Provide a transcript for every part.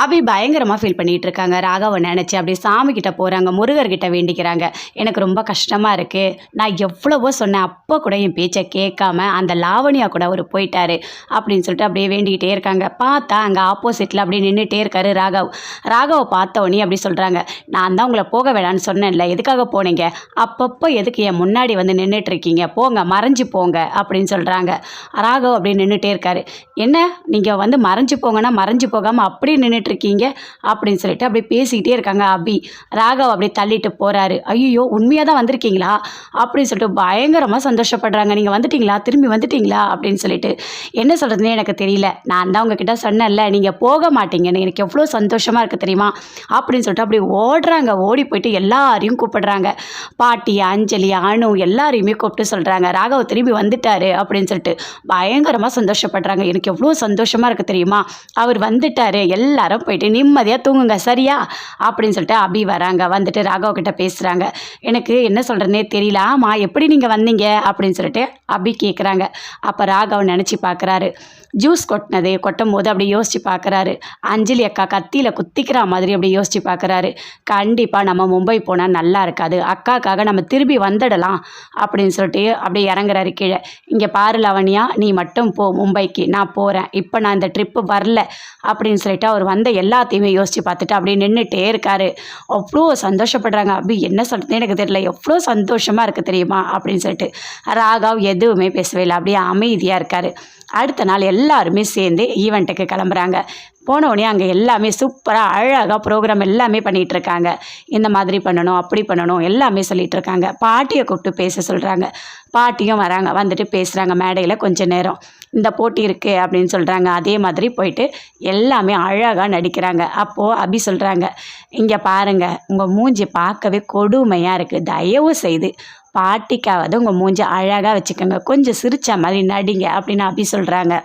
அபி பயங்கரமாக ஃபீல் பண்ணிகிட்டு இருக்காங்க. ராகவை நினச்சி அப்படியே சாமிக்கிட்ட போகிறாங்க, முருகர்கிட்ட வேண்டிக்கிறாங்க. எனக்கு ரொம்ப கஷ்டமாக இருக்குது, நான் எவ்வளவோ சொன்னேன், அப்போ கூட என் பேச்சை கேட்காம அந்த லாவணியா கூட அவர் போயிட்டாரு அப்படின்னு சொல்லிட்டு அப்படியே வேண்டிக்கிட்டே இருக்காங்க. பார்த்தா அங்கே ஆப்போசிட்டில் அப்படியே நின்றுட்டே இருக்காரு ராகவ். ராகவை பார்த்தோன்னே அப்படி சொல்கிறாங்க, நான் தான் உங்களை போக வேணான்னு சொன்னேன்ல, எதுக்காக போனீங்க? அப்பப்போ எதுக்கு என் முன்னாடி வந்து நின்றுட்டு இருக்கீங்க? போங்க, மறைஞ்சு போங்க அப்படின்னு சொல்கிறாங்க. ராகவ் அப்படியே நின்றுட்டே இருக்காரு. என்ன நீங்கள் வந்து மறைஞ்சு போங்கன்னா மறைஞ்சு போகாமல் அப்படியே இருக்கீங்க அப்படின்னு சொல்லிட்டு அப்படி பேசிக்கிட்டே இருக்காங்க அபி. ராகவ் அப்படியே தள்ளிட்டு போறாரு. ஐயோ, உண்மையாக தான் வந்திருக்கீங்களா அப்படின்னு சொல்லிட்டு பயங்கரமாக சந்தோஷப்படுறாங்க. நீங்கள் வந்துட்டீங்களா, திரும்பி வந்துட்டீங்களா அப்படின்னு சொல்லிட்டு. என்ன சொல்கிறதுனே எனக்கு தெரியல, நான் தான் உங்ககிட்ட சொன்னேன்ல நீங்கள் போக மாட்டீங்கன்னு, எனக்கு எவ்வளோ சந்தோஷமாக இருக்குது தெரியுமா அப்படின்னு சொல்லிட்டு அப்படி ஓடுறாங்க. ஓடி போயிட்டு எல்லாரையும் கூப்பிடுறாங்க. பாட்டி, அஞ்சலி, அணு எல்லாரையுமே கூப்பிட்டு சொல்கிறாங்க, ராகவ் திரும்பி வந்துட்டாரு அப்படின்னு சொல்லிட்டு பயங்கரமாக சந்தோஷப்படுறாங்க. எனக்கு எவ்வளோ சந்தோஷமாக இருக்குது தெரியுமா, அவர் வந்துட்டாரு, எல்லாரும் போயிட்டு நிம்மதியாக தூங்குங்க சரியா அப்படின்னு சொல்லிட்டு அபி வராங்க. வந்துட்டு ராகவ் கிட்ட பேசுகிறாங்க. எனக்கு என்ன சொல்கிறதுனே தெரியல, ஆமாம் எப்படி நீங்கள் வந்தீங்க அப்படின்னு சொல்லிட்டு அபி கேட்குறாங்க. அப்போ ராகவ் நினச்சி பார்க்குறாரு. ஜூஸ் கொட்டும் போது அப்படி யோசித்து பார்க்குறாரு. அஞ்சலி அக்கா கத்தியில் குத்திக்கிற மாதிரி அப்படி யோசித்து பார்க்குறாரு. கண்டிப்பாக நம்ம மும்பை போனால் நல்லா இருக்காது, அக்காக்காக நம்ம திரும்பி வந்துடலாம் அப்படின்னு சொல்லிட்டு அப்படியே இறங்குறாரு கீழே. இங்கே பாரு லாவண்யா, நீ மட்டும் போ மும்பைக்கு, நான் போகிறேன், இப்போ நான் இந்த ட்ரிப்பு வரல அப்படின்னு சொல்லிட்டு அவர் வந்த எல்லாத்தையுமே யோசித்து பார்த்துட்டு அப்படியே நின்றுட்டே இருக்காரு. அவ்வளோ சந்தோஷப்படுறாங்க. அப்படி என்ன சொல்கிறதுன்னு எனக்கு தெரியல, எவ்வளோ சந்தோஷமாக இருக்குது தெரியுமா அப்படின்னு சொல்லிட்டு. ராகவ் எதுவுமே பேசவே இல்லை, அப்படியே அமைதியாக இருக்கார். அடுத்த நாள் எல்லாருமே சேர்ந்து ஈவெண்ட்டுக்கு கிளம்புறாங்க. போனவுடனே அங்கே எல்லாமே சூப்பராக அழகாக ப்ரோக்ராம் எல்லாமே பண்ணிகிட்ருக்காங்க. இந்த மாதிரி பண்ணணும், அப்படி பண்ணணும் எல்லாமே சொல்லிகிட்ருக்காங்க. பாட்டியை கூப்பிட்டு பேச சொல்கிறாங்க. பாட்டியும் வராங்க, வந்துட்டு பேசுகிறாங்க மேடையில் கொஞ்ச நேரம். இந்த போட்டி இருக்குது அப்படின்னு சொல்கிறாங்க. அதே மாதிரி போயிட்டு எல்லாமே அழகாக நடிக்கிறாங்க. அப்போது அபி சொல்கிறாங்க, இங்கே பாருங்கள், உங்கள் மூஞ்சி பார்க்கவே கொடுமையாக இருக்குது, தயவு செய்து பாட்டிக்காவது உங்கள் மூஞ்சி அழகாக வச்சுக்கோங்க, கொஞ்சம் சிரிச்ச மாதிரி நடிங்க அப்படின்னு அபி சொல்கிறாங்க.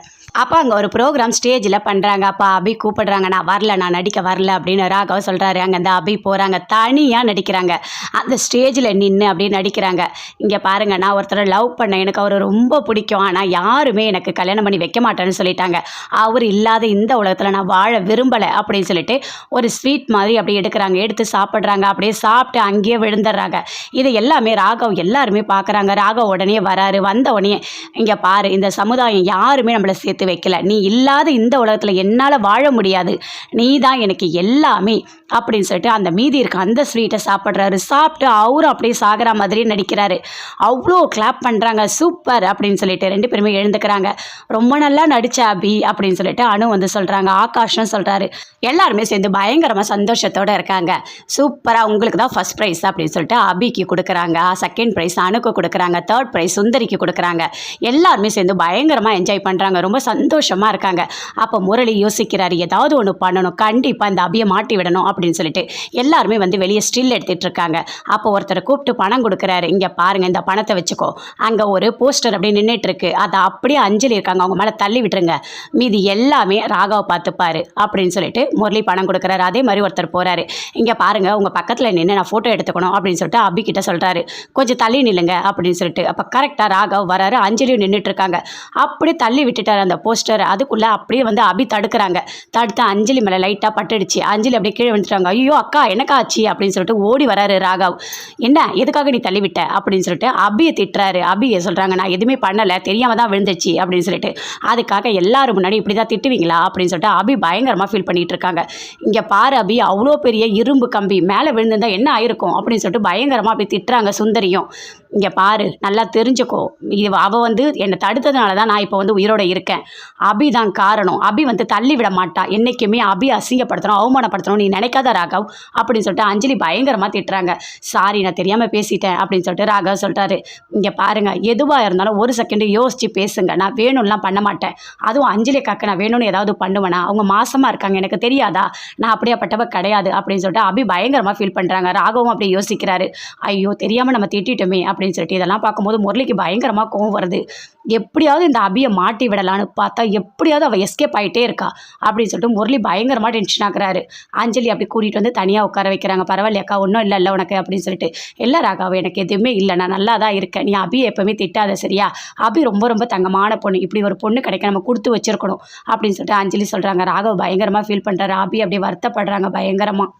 அப்போ அங்கே ஒரு ப்ரோக்ராம் ஸ்டேஜில் பண்ணுறாங்க. அப்போ அபி கூப்பிடுறாங்க, நான் வரல, நான் நடிக்க வரல அப்படின்னு ராகவ் சொல்கிறாரு. அங்கே அந்த அபி போகிறாங்க, தனியாக நடிக்கிறாங்க. அந்த ஸ்டேஜில் நின்று அப்படியே நடிக்கிறாங்க. இங்கே பாருங்கள், நான் ஒருத்தரை லவ் பண்ணேன், எனக்கு அவர் ரொம்ப பிடிக்கும், ஆனால் யாருமே எனக்கு கல்யாணம் பண்ணி வைக்க மாட்டேன்னு சொல்லிட்டாங்க, அவர் இல்லாத இந்த உலகத்தில் நான் வாழ விரும்பலை அப்படின்னு சொல்லிட்டு ஒரு ஸ்வீட் மாதிரி அப்படியே எடுக்கிறாங்க. எடுத்து சாப்பிட்றாங்க. அப்படியே சாப்பிட்டு அங்கேயே விழுந்துடுறாங்க. இதை எல்லாமே ராகவ் எல்லாருமே பார்க்குறாங்க. ராகவ் உடனே வராரு. வந்த உடனே, இங்கே பாரு, இந்த சமுதாயம் யாருமே நம்மளை சேர்த்து வைக்கல, நீ இல்லாத இந்த உலகத்தில் என்னால் வாழ முடியாது, நீ தான் எனக்கு எல்லாமே அப்படின்னு சொல்லிட்டு அந்த மீதி இருக்க அந்த ஸ்வீட்டை சாப்பிட்றாரு. சாப்பிட்டு அவரும் அப்படியே சாகிற மாதிரி நடிக்கிறாரு. அவ்வளோ கிளாப் பண்ணுறாங்க, சூப்பர் அப்படின்னு சொல்லிட்டு ரெண்டு பேருமே எழுந்துக்கிறாங்க. ரொம்ப நல்லா நடிச்ச அபி அப்படின்னு சொல்லிட்டு அனு வந்து சொல்கிறாங்க. ஆகாஷ்னு சொல்கிறாரு. எல்லாருமே சேர்ந்து பயங்கரமாக சந்தோஷத்தோடு இருக்காங்க. சூப்பராக, உங்களுக்கு தான் ஃபஸ்ட் ப்ரைஸ் அப்படின்னு சொல்லிட்டு அபிக்கு கொடுக்குறாங்க. செகண்ட் ப்ரைஸ் அனுக்கு கொடுக்குறாங்க. தேர்ட் ப்ரைஸ் சுந்தரிக்கு கொடுக்குறாங்க. எல்லாருமே சேர்ந்து பயங்கரமாக என்ஜாய் பண்ணுறாங்க. ரொம்ப சந்தோஷமாக இருக்காங்க. அப்போ முரளி யோசிக்கிறாரு, ஏதாவது ஒன்று பண்ணணும், கண்டிப்பாக இந்த அபியை மாட்டி விடணும் அப்படின்னு சொல்லிட்டு எல்லாருமே வந்து வெளியே ஸ்டில் எடுத்துகிட்டு இருக்காங்க. அப்போ ஒருத்தரை கூப்பிட்டு பணம் கொடுக்குறாரு. இங்கே பாருங்கள், இந்த பணத்தை வச்சுக்கோ, அங்கே ஒரு போஸ்டர் அப்படியே நின்றுட்டு இருக்கு, அதை அப்படியே அஞ்சலி இருக்காங்க, அவங்க மேலே தள்ளி விட்டுருங்க, மீதி எல்லாமே ராகவ் பார்த்துப்பாரு அப்படின்னு சொல்லிட்டு முரளி பணம் கொடுக்குறாரு. அதே மாதிரி ஒருத்தர் போகிறாரு. இங்கே பாருங்கள், உங்கள் பக்கத்தில் நின்று நான் ஃபோட்டோ எடுத்துக்கணும் அப்படின்னு சொல்லிட்டு அபி கிட்ட சொல்கிறாரு. கொஞ்சம் தள்ளி நில்லுங்க அப்படின்னு சொல்லிட்டு. அப்போ கரெக்டாக ராகவ் வராரு. அஞ்சலியும் நின்றுட்டு இருக்காங்க. அப்படியே தள்ளி விட்டுட்டார் அந்த போஸ்டர். அதுக்குள்ளே அப்படியே வந்து அபி தடுக்கிறாங்க. தடுத்து அஞ்சலி மேலே லைட்டாக பட்டுடுச்சு. அஞ்சலி அப்படியே கீழே வந்துட்டாங்க. ஐயோ அக்கா, எனக்கா ஆச்சு அப்படின்னு சொல்லிட்டு ஓடி வராரு ராகவ். என்ன, எதுக்காக நீ தள்ளிவிட்ட அப்படின்னு சொல்லிட்டு அபியை திட்டுறாரு. அபியை சொல்கிறாங்க, நான் எதுவுமே பண்ணலை, தெரியாமல் தான் விழுந்துச்சு அப்படின்னு சொல்லிட்டு. அதுக்காக எல்லாரும் முன்னாடி இப்படி தான் திட்டுவீங்களா அப்படின்னு சொல்லிட்டு அபி பயங்கரமாக ஃபீல் பண்ணிகிட்டு இருக்காங்க. இங்கே பாரு அபி, அவ்வளோ பெரிய இரும்பு கம்பி மேலே விழுந்திருந்தா என்ன ஆயிருக்கும் அப்படின்னு சொல்லிட்டு பயங்கரமாக அப்படி திட்டுறாங்க சுந்தரியும். இங்கே பாரு, நல்லா தெரிஞ்சுக்கோ, இது அவள் வந்து என்னை தடுத்ததுனால தான் நான் இப்போ வந்து உயிரோடு இருக்கேன், அபி தான் காரணம், அபி வந்து தள்ளி விட மாட்டா, என்றைக்குமே அபி அசிங்கப்படுத்தணும், அவமானப்படுத்தணும் நீ நினைக்காத ராகவ் அப்படின்னு சொல்லிட்டு அஞ்சலி பயங்கரமாக திட்டுறாங்க. சாரி, நான் தெரியாமல் பேசிட்டேன் அப்படின்னு சொல்லிட்டு ராகவ் சொல்கிறாரு. இங்கே பாருங்கள், எதுவாக இருந்தாலும் ஒரு செகண்டு யோசித்து பேசுங்க, நான் வேணும்லாம் பண்ண மாட்டேன், அதுவும் அஞ்சலி காக்க நான் வேணும்னு ஏதாவது பண்ணுவேனா, அவங்க மாசமாக இருக்காங்க, எனக்கு தெரியாதா, நான் அப்படியாப்பட்டவ கிடையாது அப்படின்னு சொல்லிட்டு அபி பயங்கரமாக ஃபீல் பண்ணுறாங்க. ராகவும் அப்படி யோசிக்கிறாரு. ஐயோ, தெரியாமல் நம்ம திட்டிட்டோமே அப்படின்னு அப்படின்னு சொல்லிட்டு இதெல்லாம் பார்க்கும்போது முரளிக்கு பயங்கரமாக கோவம் வருது. எப்படியாவது இந்த அபியை மாட்டி விடலான்னு பார்த்தா எப்படியாவது அவள் எஸ்கேப் ஆகிட்டே இருக்கா அப்படின்னு சொல்லிட்டு முரளி பயங்கரமாக டென்ஷன் ஆகுறாரு. அஞ்சலி அப்படி கூட்டிகிட்டு வந்து தனியாக உட்கார வைக்கிறாங்க. பரவாயில்லையாக்கா ஒன்றும் இல்லை உனக்கு அப்படின்னு சொல்லிட்டு. இல்லை ராகாவை எனக்கு எதுவுமே இல்லை, நான் நல்லா தான் இருக்கேன், நீ அபியை எப்போவுமே திட்டாத சரியா, அபி ரொம்ப ரொம்ப தங்கமான பொண்ணு, இப்படி ஒரு பொண்ணு கிடைக்க நம்ம கொடுத்து வச்சிருக்கணும் அப்படின்னு சொல்லிட்டு அஞ்சலி சொல்கிறாங்க. ராகவ் பயங்கரமாக ஃபீல் பண்ணுறாரு. அபி அப்படியே வருத்தப்படுறாங்க பயங்கரமாக.